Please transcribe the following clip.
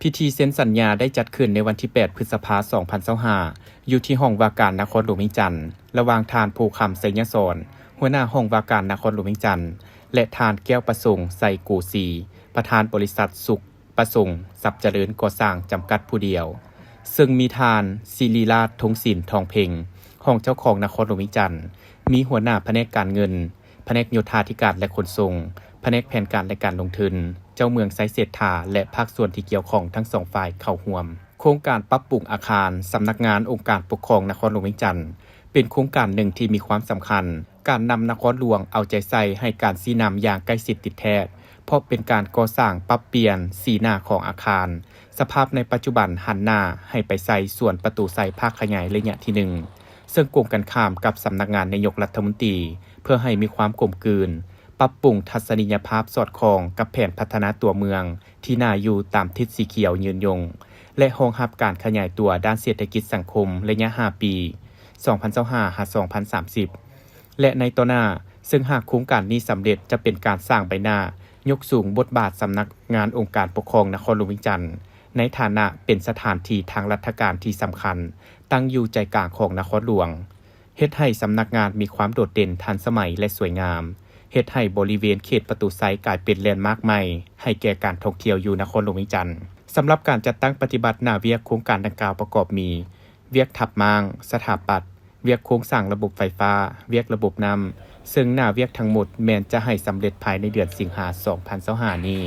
พิธีเซ็นสัญญาได้จัดขึ้นในวันที่ 8 พฤษภาคม 2025 อยู่ที่ห้องว่าการนครหลวงเวียงจันทน์ระหว่างทานภูคำไสยสอนหัวหน้าห้องว่าการนครหลวงเวียงจันทน์และทานแก้วประสงค์ไซกูซีประธานบริษัทสุขประสงค์ทรัพย์เจริญก่อสร้างจำกัดผู้เดียวซึ่งมีทานศิริราชทงศิลป์ทองเพ็งห้องเจ้าของนครหลวงเวียงจันทน์มีหัวหน้าแผนกการเงินแผนกโยธาธิการและขนส่งแผนกแผนการและการลงทุนเจ้าเมืองไซเศรษฐาและภาคส่วนที่เกี่ยวข้องทั้งสองฝ่ายเข้าร่วมโครงการปรับปรุงอาคารสำนักงานองค์การปกครองนครหลวงเวียงจันทน์เป็นโครงการหนึ่งที่มีความสำคัญการนำนครหลวงเอาใจใส่ให้การสีน้ำอย่างใกล้ชิดติดแท้เพราะเป็นการก่อสร้างปรับเปลี่ยนสีหน้าของอาคารสภาพในปัจจุบันหันหน้าให้ไปใส่ส่วนประตูใส่ภาคขยายระยะที่1ซึ่งกงกันข้ามกับสำนักงานนายกรัฐมนตรีเพื่อให้มีความกลมกลืนปรับปรุงทัศนียภาพสอดคล้องกับแผนพัฒนาตัวเมืองที่น่าอยู่ตามทิศสีเขียวยืนยงและรองรับการขยายตัวด้านเศรษฐกิจสังคมระยะ5 ปี 2025-2030 และในต่อหน้าซึ่งหากโครงการนี้สำเร็จจะเป็นการสร้างใบหน้ายกสูงบทบาทสำนักงานองค์การปกครองนครหลวงเวียงจันทน์ในฐานะเป็นสถานที่ทางราชการที่สำคัญตั้งอยู่ใจกลางของนครหลวงเฮ็ดให้สำนักงานมีความโดดเด่นทันสมัยและสวยงามเฮ็ดให้บริเวณเขตประตูไซกลายเป็นแลนด์มาร์คใหม่ให้แก่การท่องเที่ยวอยู่นครหลวงเวียงจันทน์สำหรับการจัดตั้งปฏิบัติหน้าเวียกโครงการดังกล่าวประกอบมีเวียกทับมางสถาปัตย์เวียกโครงสร้างระบบไฟฟ้าเวียกระบบน้ำซึ่งหน้าเวียกทั้งหมดแม้นจะให้สำเร็จภายในเดือนสิงหาคม 2025 นี้